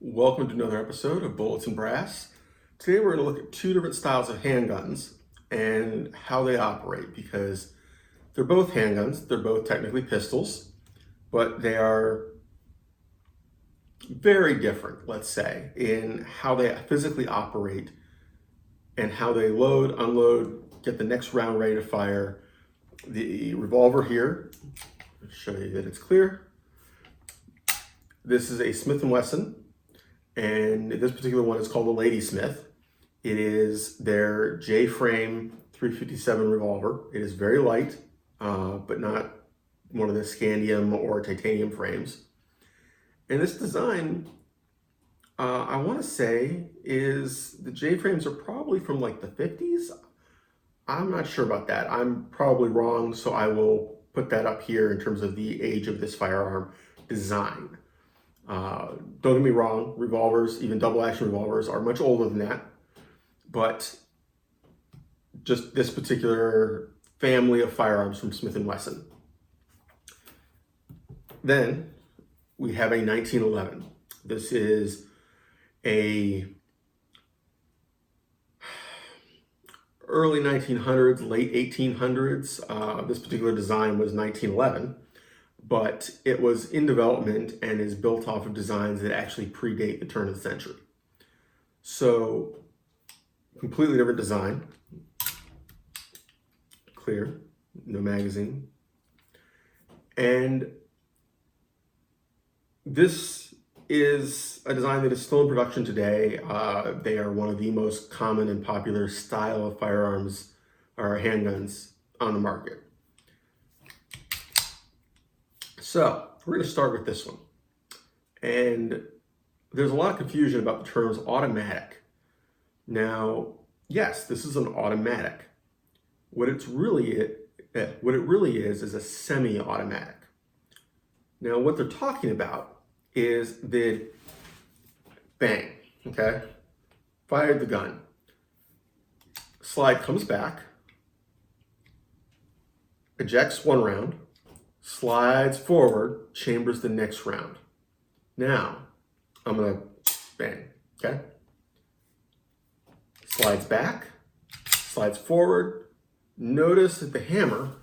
Welcome to another episode of Bullets and Brass. Today we're going to look at two different styles of handguns and how they operate, because they're both handguns, they're both technically pistols, but they are very different, let's say, in how they physically operate and how they load, unload, get the next round ready to fire. The revolver here, I'll show you that it's clear. This is a Smith & Wesson. And this particular one is called the Ladysmith. It is their J-frame 357 revolver. It is very light, but not one of the scandium or titanium frames. And this design, I want to say, is the J-frames are probably from like the 50s. I'm not sure about that. I'm probably wrong, so I will put that up here in terms of the age of this firearm design. Don't get me wrong, revolvers, even double action revolvers, are much older than that, but just this particular family of firearms from Smith & Wesson. Then we have a 1911. This is a early 1900s, late 1800s. This particular design was 1911. But it was in development and is built off of designs that actually predate the turn of the century. So, completely different design. Clear, no magazine. And this is a design that is still in production today. They are one of the most common and popular style of firearms or handguns on the market. So we're going to start with this one. And there's a lot of confusion about the terms automatic. Now, yes, this is an automatic. What it really is a semi-automatic. Now, what they're talking about is the bang, okay? Fired the gun. Slide comes back, ejects one round, slides forward, chambers the next round. Now, I'm gonna bang, okay? Slides back, slides forward. Notice that the hammer,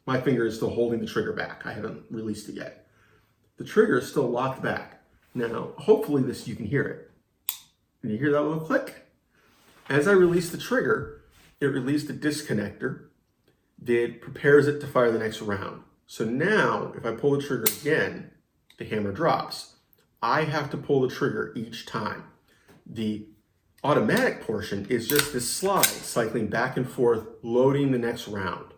my finger is still holding the trigger back. I haven't released it yet. The trigger is still locked back. Now, hopefully you can hear it. Can you hear that little click? As I release the trigger, it released a disconnector that prepares it to fire the next round. So now, if I pull the trigger again, the hammer drops. I have to pull the trigger each time. The automatic portion is just this slide cycling back and forth, loading the next round.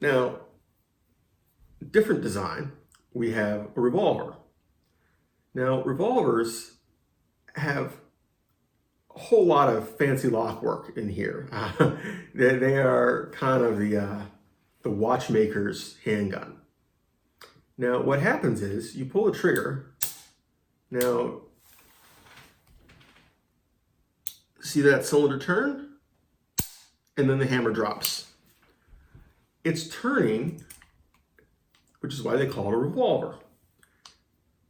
Now, different design, we have a revolver. Now, revolvers have a whole lot of fancy lock work in here. They are kind of the watchmaker's handgun. Now, what happens is you pull the trigger. Now, see that cylinder turn? And then the hammer drops. It's turning, which is why they call it a revolver.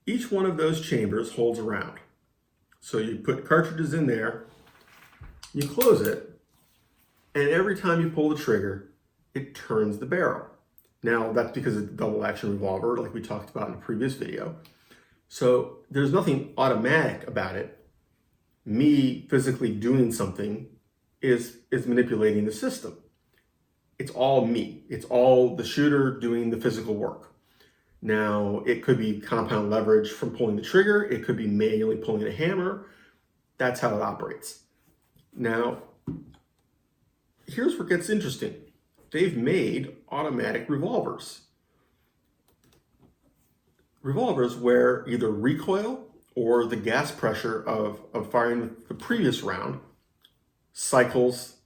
Each one of those chambers holds a round. So you put cartridges in there, you close it, and every time you pull the trigger, it turns the barrel. Now, that's because it's a double action revolver, like we talked about in a previous video. So there's nothing automatic about it. Me physically doing something is manipulating the system. It's all me. It's all the shooter doing the physical work. Now, it could be compound leverage from pulling the trigger. It could be manually pulling a hammer. That's how it operates. Now, here's where it gets interesting. They've made automatic revolvers. Revolvers where either recoil or the gas pressure of firing the previous round cycles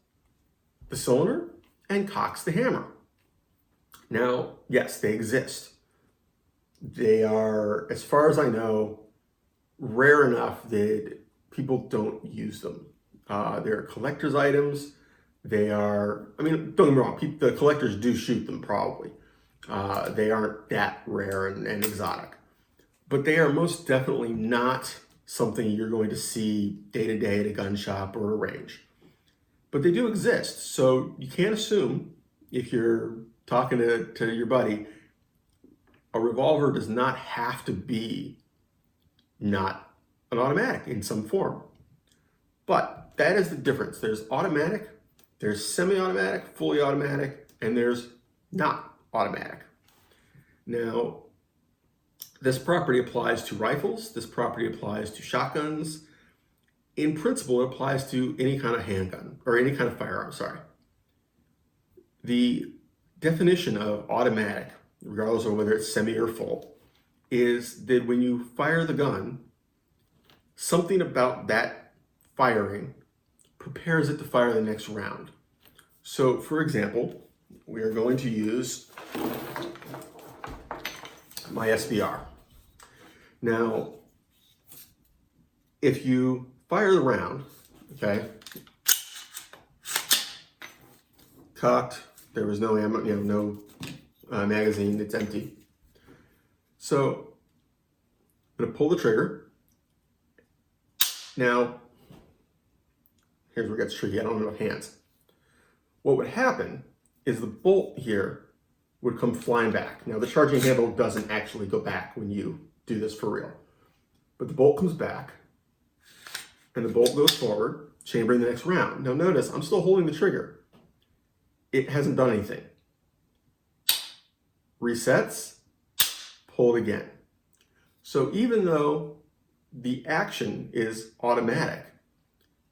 the cylinder and cocks the hammer. Now, yes, they exist. They are, as far as I know, rare enough that people don't use them. They're collector's items. They are, I mean, don't get me wrong, the collectors do shoot them probably. They aren't that rare and exotic. but they are most definitely not something you're going to see day to day at a gun shop or a range. But they do exist, so you can't assume if you're talking to your buddy, a revolver does not have to be not an automatic in some form. But that is the difference. There's automatic, there's semi-automatic, fully automatic, and there's not automatic. Now, this property applies to rifles, this property applies to shotguns. In principle, it applies to any kind of handgun, or any kind of firearm, sorry. The definition of automatic, regardless of whether it's semi or full, is that when you fire the gun, something about that firing prepares it to fire the next round. So, for example, we are going to use my SBR. Now, if you fire the round, okay, cocked, there was no ammo, no magazine, it's empty. So I'm gonna pull the trigger. Now, here's where it gets tricky, I don't have enough hands. What would happen is the bolt here would come flying back. Now the charging handle doesn't actually go back when you do this for real, but the bolt comes back and the bolt goes forward, chambering the next round. Now notice, I'm still holding the trigger. It hasn't done anything. Resets, pull it again. So even though the action is automatic,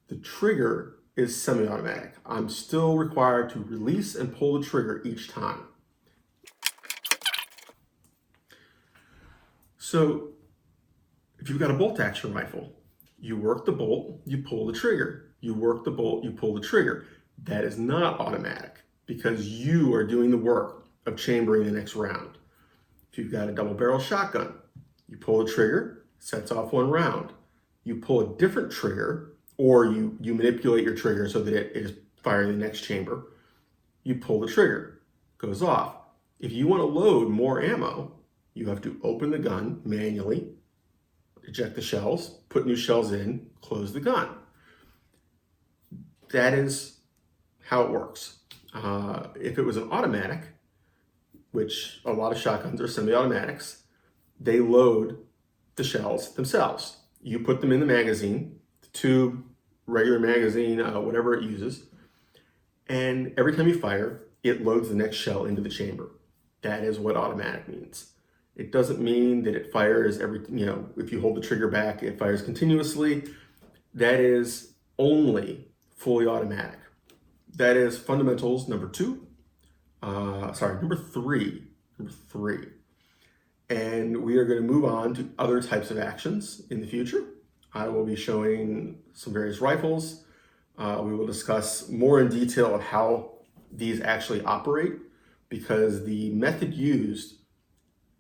the trigger is semi-automatic. I'm still required to release and pull the trigger each time. So if you've got a bolt action rifle, you work the bolt, you pull the trigger. You work the bolt, you pull the trigger. That is not automatic because you are doing the work of chambering the next round. If you've got a double barrel shotgun, you pull the trigger, sets off one round. You pull a different trigger, or you manipulate your trigger so that it is firing the next chamber. You pull the trigger, goes off. If you want to load more ammo, you have to open the gun manually, eject the shells, put new shells in, close the gun. That is how it works. If it was an automatic, which a lot of shotguns are semi-automatics, they load the shells themselves. You put them in the magazine, the tube, regular magazine, whatever it uses, and every time you fire, it loads the next shell into the chamber. That is what automatic means. It doesn't mean that it fires if you hold the trigger back, it fires continuously. That is only fully automatic. That is fundamentals number three. And we are going to move on to other types of actions in the future. I will be showing some various rifles. We will discuss more in detail of how these actually operate because the method used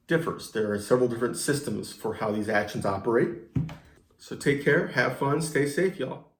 differs. There are several different systems for how these actions operate. So take care, have fun, stay safe, y'all.